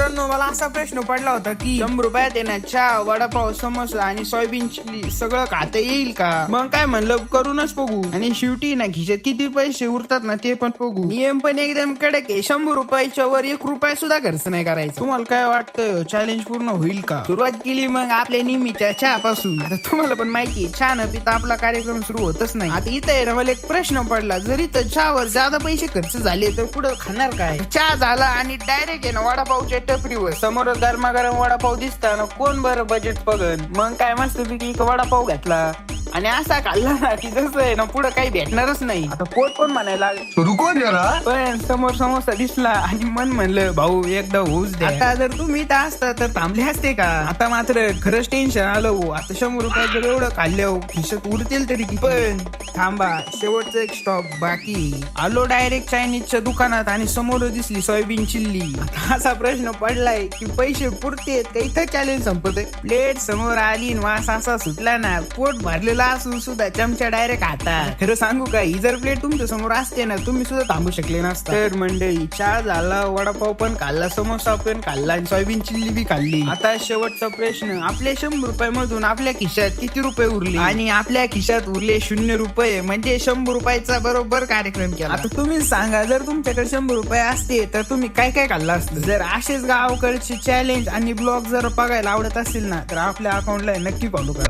मित्रांनो, मला असा प्रश्न पडला होता की 100 रुपयात आहे ना चहा, वडापाव, समोसा आणि सोयाबीन चिल्ली सगळं खाता येईल का? मग काय म्हणलं करूनच बघू. आणि शेवटी ना खिशात किती पैसे उरतात ना ते पण बघू. नियम पण एकदम कडक आहे. 100 रुपयाच्या वर 1 रुपया सुद्धा खर्च नाही करायचा. तुम्हाला काय वाटतं चॅलेंज पूर्ण होईल का? सुरुवात केली मग आपल्या नेहमीच्या चहा पासून. आता तुम्हाला पण माहिती आहे चहा न पिता आपला कार्यक्रम सुरू होतच नाही. आता इथं आहे ना मला एक प्रश्न पडला, जरी तर चहावर ज्यादा पैसे खर्च झाले तर पुढे खाणार काय? चहा झाला आणि डायरेक्ट आहे ना वडापावच्या टपरीवर समोर गरमागरम वडापाव दिसताना कोण बरं बजेट बघन. मग काय मस्त पैकी एक वडापाव घेतला आणि असा खाल्ला ना की जसं आहे ना पुढे काही भेटणारच नाही. आता पोट पण म्हणायला रुको जरा, पण समोर समोसा दिसला आणि मन म्हणलं भाऊ एकदा होऊच दे. आता जर तुम्ही इथं असता तर थांबले असते का? आता मात्र खरंच टेन्शन आलं हो. आता 100 रुपये जर एवढं खाल्ले हो खिशात उरतील तरी किती? पण थांबा, शेवटचं एक स्टॉप बाकी. आलो डायरेक्ट चायनीजच्या दुकानात आणि समोर दिसली सोयाबीन चिल्ली. आता असा प्रश्न पडलाय की पैसे पुरतेत का इथं चॅलेंज संपत? प्लेट समोर आली वास असा सुटला ना, पोट भरलेला असून सुद्धा चमचा डायरेक्ट हातात. खरं सांगू का, ही जर प्लेट तुमच्या समोर असते ना तुम्ही सुद्धा थांबू शकले नसता. तर मंडळी चहा झाला, वडापाव पण खाल्ला, समोसा पण खाल्ला आणि सोयाबीन चिल्ली बी खाल्ली. आता शेवटचा प्रश्न, आपल्या 100 रुपयामधून आपल्या खिशात किती रुपये उरले? आणि आपल्या खिशात उरले 0 रुपये. म्हणजे 100 रुपयाचा बरोबर कार्यक्रम केला. आता तुम्ही सांगा, जर तुमच्याकडे 100 रुपये असते तर तुम्ही काय काय खाल्लं असतं? जर असेच गावाकडचे चॅलेंज आणि ब्लॉग जर बघायला आवडत असेल ना तर आपल्या अकाउंटला नक्की फॉलो करा.